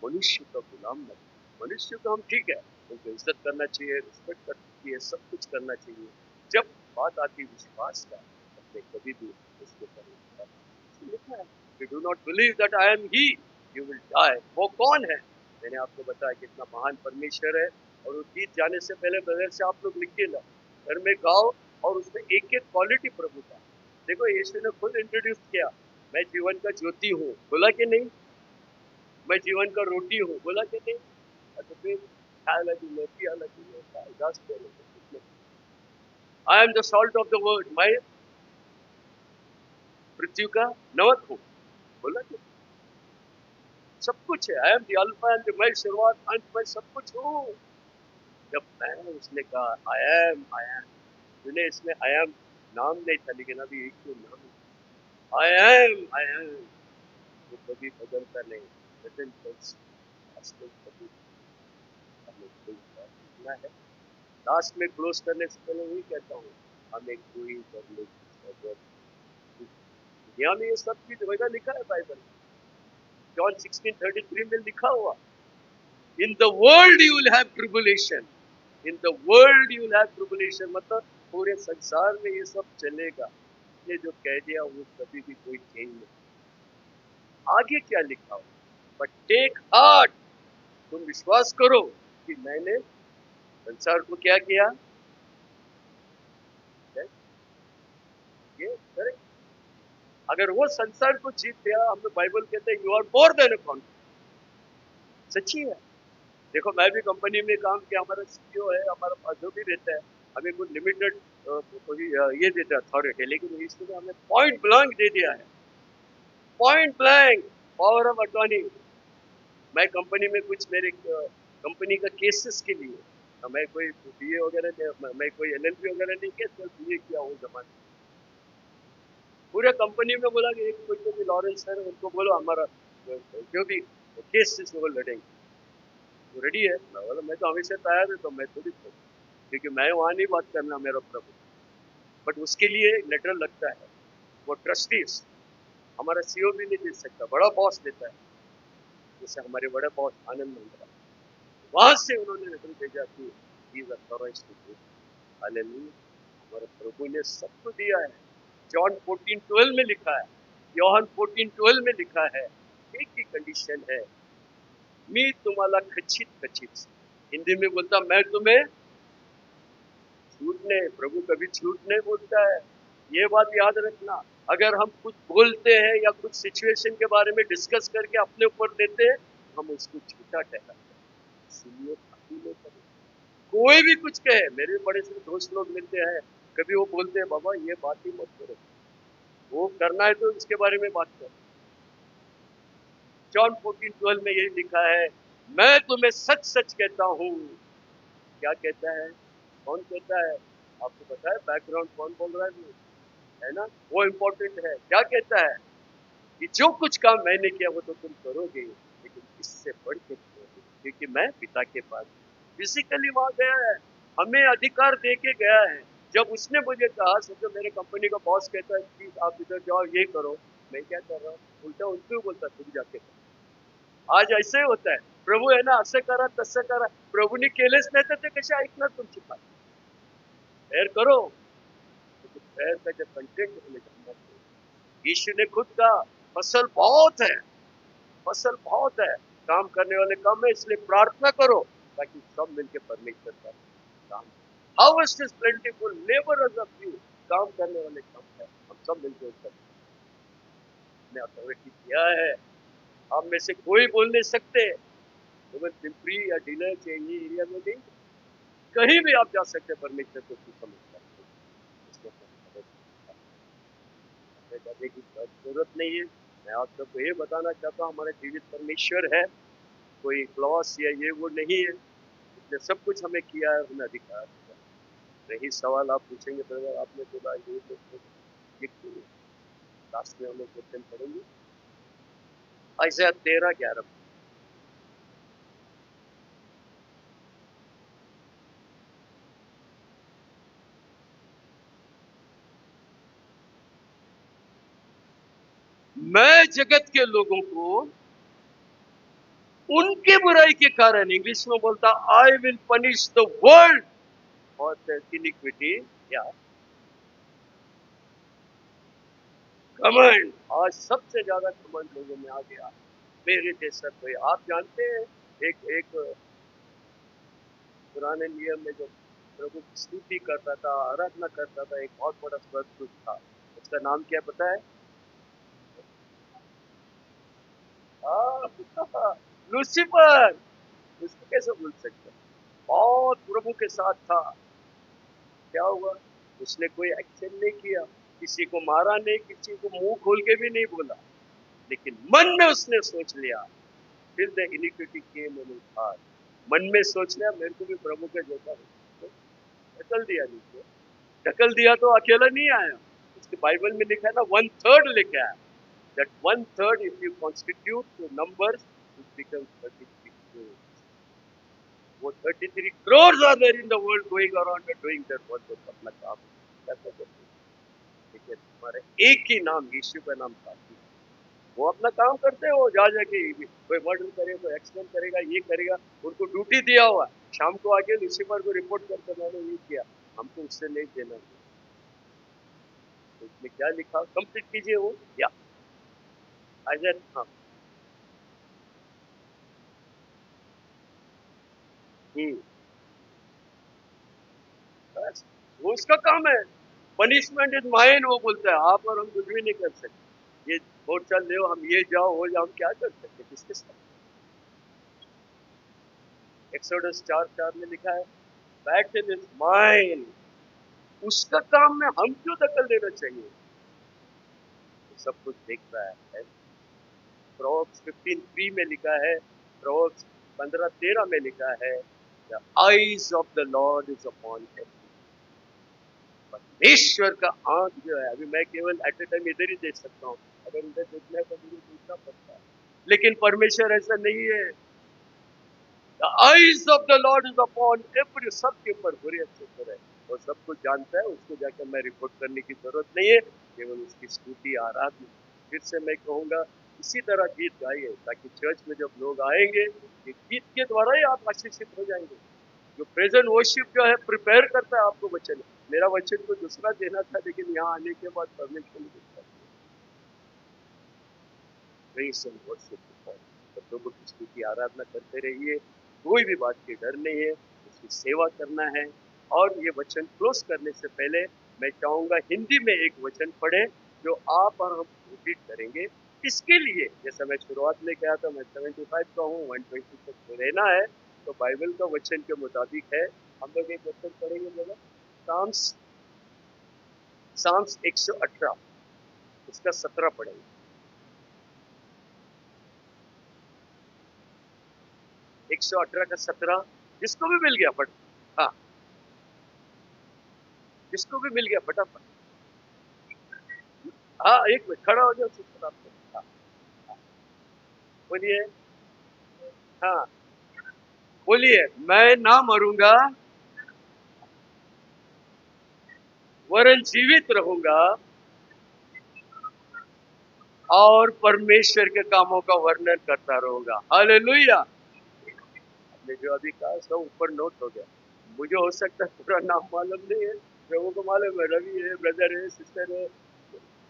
[SPEAKER 1] मनुष्य का गुलाम मत। मनुष्य को हम ठीक है, उनको इज्जत करना चाहिए, रिस्पेक्ट करना चाहिए, सब कुछ करना चाहिए। जब बात आती विश्वास का, अपने कभी भी उसको करें। लिखा है you do not believe that I am he, you will die. वो कौन है? मैंने आपको बताया कितना महान परमेश्वर है। और वो गीत जाने से पहले ब्रदर से आप लोग लिख के ला, घर में गाओ, और उसमें एक एक क्वालिटी प्रभु का। देखो यीशु ने खुद इंट्रोड्यूस किया, मैं जीवन का ज्योति हूँ, बोला कि नहीं? मैं जीवन का रोटी हूँ, बोला कि नहीं? तो फिर I am the salt of the world, मैं पृथ्वी का नमक हूँ, बोला कि सब कुछ है। I am the alpha and मैं शुरुआत अंत, मैं सब कुछ हूँ। जब मैं उसने कहा आई एम, तूने इसमें आई एम नाम नहीं था, लेकिन अभी एक ही नाम आई एम, वो कभी बदलता नहीं, बदल असली कभी हमें कोई इतना है। लास्ट में क्लोज करने से पहले वही कहता हूँ, हमें कोई करने की जरूरत नहीं। दुनिया में ये सब चीज होगा, लिखा है बाइबल में, जॉन 16:33 में लिखा हुआ, in the world you will have tribulation, in the world you will have tribulation, मतलब पूरे संसार में ये सब चलेगा। ये जो कह दिया वो कभी भी कोई चेंज नहीं। आगे क्या लिखा हो, बट टेक हार्ट, तुम विश्वास करो कि मैंने संसार को क्या किया, ये करेक्ट। अगर वो संसार को जीत गया, हमें बाइबल कहते हैं you are more than a conqueror. सच्ची है। देखो मैं भी कंपनी में काम किया, हमारा सीईओ है, हमारा पास जो भी रहता है, हमें कुछ लिमिटेड ये देता है अथॉरिटी, लेकिन इसने हमें पॉइंट ब्लैंक दे दिया है, point blank power of attorney. मैं कंपनी में कुछ मेरे कंपनी का केसेस के लिए, मैं कोई बीए वगैरह, मैं कोई एलएलबी वगैरह नहीं किया, सिर्फ बीए किया वो जमाने। पूरे कंपनी में बोला कि एक कोई तो भी लॉरेंस सर, उनको बोलो हमारा जो भी केसेस वो लड़ेंगे, वो रेडी है। मैं बोला मैं तो हमेशा तैयार है, तो मैं थोड़ी, क्योंकि मैं वहां नहीं बात करना मेरा प्रभु, बट उसके लिए लेटर लगता है। वो ट्रस्टीज, हमारा सीईओ भी नहीं दे सकता, बड़ा बॉस देता है, जैसे हमारे बड़े बॉस आनंद महिंद्रा, वहां से उन्होंने लेटर भेजा कि he is authorised to do. Hallelujah. हमारे प्रभु ने सबको दिया है। जॉन 14:12 में लिखा है, योहन 14:12 में लिखा है, एक ही कंडीशन है, मी तुम्हाला खचित खचित, हिंदी में बोलता मैं तुम्हें झूठ नहीं, प्रभु कभी झूठ नहीं बोलता है। ये बात याद रखना। अगर हम कुछ बोलते हैं या कुछ सिचुएशन के बारे में डिस्कस करके अपने ऊपर लेते हैं, हम उसको झूठा ठहराते हैं। इसलिए कभी नहीं करें। कोई भी कुछ कहे, मेरे बड़े से दोस्त लोग मिलते हैं, कभी वो बोलते हैं बाबा ये बात ही मत करो, वो करना है तो इसके बारे में बात करो। जॉन 14:12 में यही लिखा है, मैं तुम्हें सच सच कहता हूँ। क्या कहता है? कौन कहता है? आपको पता है बैकग्राउंड कौन बोल रहा है ना? वो इम्पोर्टेंट है। क्या कहता है कि जो कुछ काम मैंने किया वो तो तुम करोगे, लेकिन इससे बढ़ के करोगे, क्योंकि मैं पिता के पास फिजिकली वहां गया है, हमें अधिकार दे के गया है। जब उसने मुझे कहा, समझो मेरे कंपनी का बॉस कहता है कि आप इधर जाओ ये करो, मैं क्या कर रहा हूँ? उल्टा उनको बोलता तुम जाके करो। आज ऐसे ही होता है, प्रभु है ना असं करा तसं करा, प्रभूने केलेच नाही तर ते कसे ऐकणार तुमची बात? प्रेयर करो, लेकिन प्रेयर का जब कंटेंट हमें जानना चाहिए। यीशु ने खुद कहा फसल बहुत है, फसल बहुत है, काम करने वाले कम है, इसलिए प्रार्थना करो ताकि सब मिलकर परमेश्वर का काम। Harvest is plentiful, labourers are few, काम करने वाले कम है, हम सब मिलकर उसका ने अथॉरिटी दिया है। हम में से कोई बोल नहीं सकते केवल पिंपरी या डीलर के ये एरिया में नहीं, कहीं भी आप जा सकते हैं परमेश्वर को समझ कर। डरने की जरूरत नहीं है। मैं आप सबको ये बताना चाहता हूँ, हमारे जीवित परमेश्वर है, कोई क्लॉस या ये वो नहीं है, इसने सब कुछ हमें किया है, हमें अधिकार दिया है। यही सवाल आप पूछेंगे ब्रदर, आपने बोला ये क्यों? लास्ट में हम लोग क्वेश्चन करेंगे ऐसा 13:11। मैं जगत के लोगों को उनके बुराई के कारण, इंग्लिश में बोलता I will punish the world for their inequity या घमंड। आज सबसे ज्यादा घमंड लोगों में आ गया मेरे जैसा कोई। आप जानते हैं एक एक पुराने नियम में जो प्रभु की स्तुति करता था, आराधना करता था, एक बहुत बड़ा स्वर्गदूत था, उसका नाम क्या पता है? लूसीफर। उसको कैसे भूल सकते हैं? बहुत प्रभु के साथ था। क्या हुआ? उसने कोई एक्शन नहीं किया, किसी को मारा नहीं, किसी को मुंह खोल के भी नहीं बोला, लेकिन मन में उसने सोच लिया, फिर the inequity came in his heart. मन में सोच लिया मेरे को भी प्रभु के जैसा हो, ढकल दिया नीचे। ढकल दिया तो अकेला नहीं आया, उसके बाइबल में लिखा है ना 1/3 लिखा है, that 1/3 if you constitute the numbers it becomes 33 crores. वो 33 crores are there in the world going around and doing their work, अपना काम कैसे करते हैं? लेकिन हमारे एक ही नाम यीशु का नाम काफी है। वो अपना काम करते हैं, वो जा जाके कोई मर्डर करेगा, कोई एक्सीडेंट करेगा, ये करेगा, उनको ड्यूटी दिया हुआ, शाम को आके लूसीफर को रिपोर्ट करके मैंने ये किया, हमको उससे नहीं देना। तो उसमें क्या लिखा कंप्लीट कीजिए वो या अजय। हाँ। हम्म। बस वो उसका काम है। पनिशमेंट इज माइन, वो बोलता है, आप और हम कुछ भी नहीं कर सकते। ये वोट चल रहे हो, हम ये जाओ हो जाओ, हम क्या कर सकते? किसके साथ? एक्सोडस 4:4 में लिखा है बैटल इज माइन। उसका काम में हम क्यों दखल देना चाहिए? वो सब कुछ देख रहा है। प्रोवर्ब्स 15:3 में लिखा है, प्रोवर्ब्स 15:13 में लिखा है, the eyes of the Lord is upon him. परमेश्वर का आंख जो है, अभी मैं केवल एट ए टाइम इधर ही देख सकता हूँ, अगर इधर देखना है तो मुझे देखना पड़ता है, लेकिन परमेश्वर ऐसा नहीं है। The eyes of the Lord is upon every, सबके ऊपर बुरे अच्छे पर है, और सब कुछ जानता है। उसको जाकर मैं रिपोर्ट करने की जरूरत नहीं है, केवल उसकी स्तुति आराधना। फिर से मैं कहूंगा, इसी तरह गीत गाइए ताकि चर्च में जब लोग आएंगे ये गीत के द्वारा ही आप आशीषित हो जाएंगे। जो प्रेजेंट वर्शिप जो है प्रिपेयर करता है आपको वचन। मेरा वचन को दूसरा देना था, लेकिन यहाँ आने के बाद परमेश्वर ने वर्शिप तो प्रभु की स्तुति आराधना करते रहिए। कोई भी बात की डर नहीं है, उसकी सेवा करना है। और ये वचन क्लोज करने से पहले मैं चाहूंगा हिंदी में एक वचन पढ़े जो आप और हम रिपीट करेंगे। इसके लिए जैसा मैं शुरुआत में कहा था, मैं 75 का हूँ, 120 तक रहना है, तो बाइबल का वचन के मुताबिक है। हम लोग एक वचन पढ़ेंगे बोला, साम्स 118, इसका 17 पढ़ेंगे। 118 का 17 जिसको भी मिल गया फट, हाँ जिसको भी मिल गया फटाफट, हाँ एक मिनट खड़ा हो जाओ, हाँ बोलिए, हाँ बोलिए, मैं ना मरूंगा वरन जीवित रहूंगा और परमेश्वर के कामों का वर्णन करता रहूंगा। हालेलुया। हमने जो अभी कहा सब ऊपर नोट हो गया। मुझे हो सकता है पूरा नाम मालूम नहीं है, प्रभु को मालूम है, रवि है, ब्रदर है, सिस्टर है।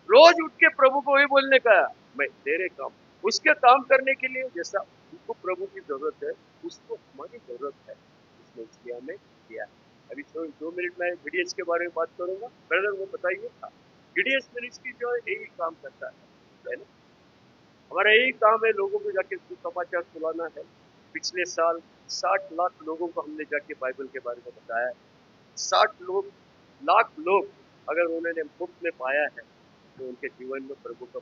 [SPEAKER 1] रोज उठ के प्रभु को वही बोलने का, मैं तेरे काम, उसके काम करने के लिए जैसा उनको प्रभु की जरूरत है उसको हमारी जरूरत है, उसने इसलिए हमें किया है। अभी तो 2 मिनट में वीडीएस के बारे में बात करूंगा। ब्रदर वो बताइए, वीडीएस मिनिस्ट्री जो है यही काम करता है ना। हमारा यही काम है, लोगों को जाके सुसमाचार सुनाना है। पिछले साल 60 लाख लोगों को हमने जाके बाइबल के बारे में बताया है। 60 लाख लोग अगर उन्होंने मुफ्त में पाया है तो उनके जीवन में प्रभु का